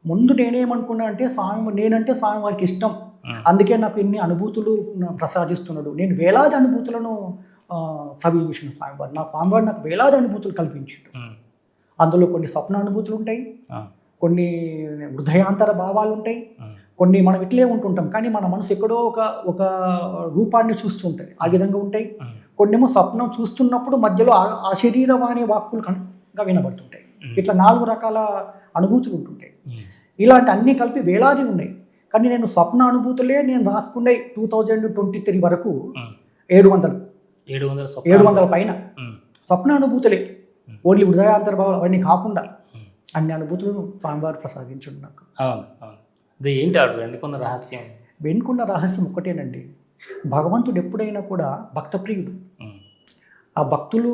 ముందు నేనేమనుకున్నా అంటే నేనంటే స్వామివారికి ఇష్టం. అందుకే నాకు ఇన్ని అనుభూతులు ప్రసాదిస్తున్నాడు. నేను వేలాది అనుభూతులను సవిభూషణ స్వామివారు. స్వామివారు నాకు వేలాది అనుభూతులు కల్పించాడు. అందులో కొన్ని స్వప్న అనుభూతులు ఉంటాయి, కొన్ని హృదయాంతర భావాలు ఉంటాయి, కొన్ని మనం ఇట్లే ఉంటుంటాం కానీ మన మనసు ఎక్కడో ఒక రూపాన్ని చూస్తూ ఉంటుంది, ఆ విధంగా ఉంటాయి. కొన్నేమో స్వప్నం చూస్తున్నప్పుడు మధ్యలో ఆ శరీరవాణి వాక్కులు వినబడుతుంటాయి. ఇట్లా 4 రకాల అనుభూతులు ఉంటుంటాయి. ఇలాంటి అన్నీ కలిపి వేలాది ఉన్నాయి. కానీ నేను స్వప్న అనుభూతులే నేను రాసుకునే 2023 వరకు 700 పైన స్వప్న అనుభూతులే. ఓన్లీ హృదయాంతర భావాలు అవన్నీ కాకుండా అన్ని అనుభూతులను స్వామివారు ప్రసాదించండి నాకు. ఏంటి వెనుకున్న రహస్యం? వెనుకున్న రహస్యం ఒక్కటేనండి. భగవంతుడు ఎప్పుడైనా కూడా భక్తప్రియుడు. ఆ భక్తులు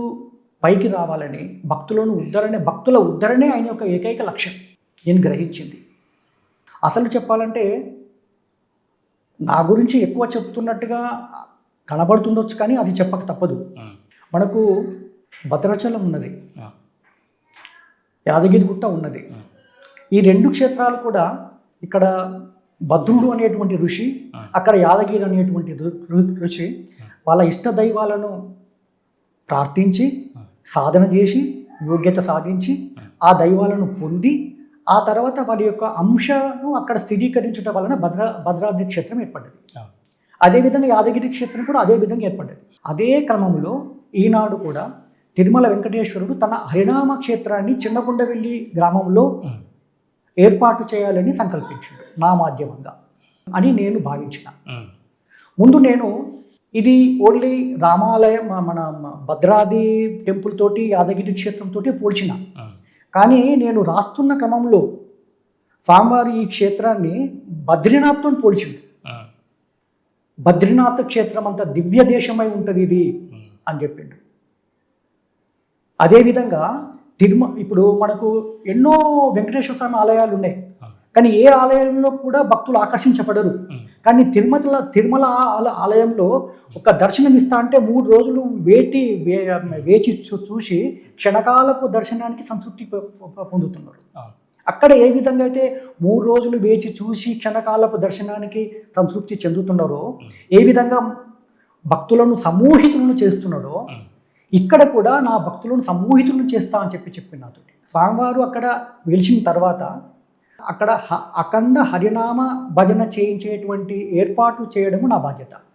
పైకి రావాలని, భక్తుల ఉద్ధరణే ఆయన యొక్క ఏకైక లక్ష్యం నేను గ్రహించింది. అసలు చెప్పాలంటే నా గురించి ఎక్కువ చెప్తున్నట్టుగా కనబడుతుండొచ్చు కానీ అది చెప్పక తప్పదు. మనకు భద్రాచలం ఉన్నది, యాదగిరిగుట్ట ఉన్నది. ఈ 2 క్షేత్రాలు కూడా ఇక్కడ భద్రుడు అనేటువంటి ఋషి, అక్కడ యాదగిరి అనేటువంటి ఋషి వాళ్ళ ఇష్ట దైవాలను ప్రార్థించి సాధన చేసి యోగ్యత సాధించి ఆ దైవాలను పొంది ఆ తర్వాత వారి యొక్క అంశను అక్కడ స్థిరీకరించడం వలన భద్రాద్రి క్షేత్రం ఏర్పడ్డది. అదేవిధంగా యాదగిరి క్షేత్రం కూడా అదే విధంగా ఏర్పడ్డది. అదే క్రమంలో ఈనాడు కూడా తిరుమల వెంకటేశ్వరుడు తన హరినామ క్షేత్రాన్ని చిన్నకొండవెల్లి గ్రామంలో ఏర్పాటు చేయాలని సంకల్పించాడు నా మాధ్యమంగా అని నేను భావించిన. ముందు నేను ఇది ఓన్లీ రామాలయం మన భద్రాది టెంపుల్ తోటి యాదగిరి క్షేత్రంతో పోల్చిన. కానీ నేను రాస్తున్న క్రమంలో స్వామివారు ఈ క్షేత్రాన్ని బద్రీనాథ్తో పోల్చిండు. బద్రీనాథ్ క్షేత్రం అంత దివ్య దేశమై ఉంటుంది ఇది అని చెప్పిండు. అదేవిధంగా ఇప్పుడు మనకు ఎన్నో వెంకటేశ్వర స్వామి ఆలయాలు ఉన్నాయి, కానీ ఏ ఆలయంలో కూడా భక్తులు ఆకర్షించబడరు. కానీ తిరుమల ఆలయంలో ఒక దర్శనం ఇస్తా అంటే 3 రోజులు వేచి చూసి క్షణకాలపు దర్శనానికి సంతృప్తి పొందుతున్నారు. అక్కడ ఏ విధంగా అయితే 3 రోజులు వేచి చూసి క్షణకాలపు దర్శనానికి సంతృప్తి చెందుతున్నారో, ఏ విధంగా భక్తులను సమ్మోహితులను చేస్తున్నాడో, ఇక్కడ కూడా నా భక్తులను సమ్మోహితులను చేస్తా అని చెప్పి నాతో స్వామివారు అక్కడ వెలిసిన తర్వాత అక్కడ అఖండ హరినామ భజన చేయించేటువంటి ఏర్పాటు చేయడము నా బాధ్యత.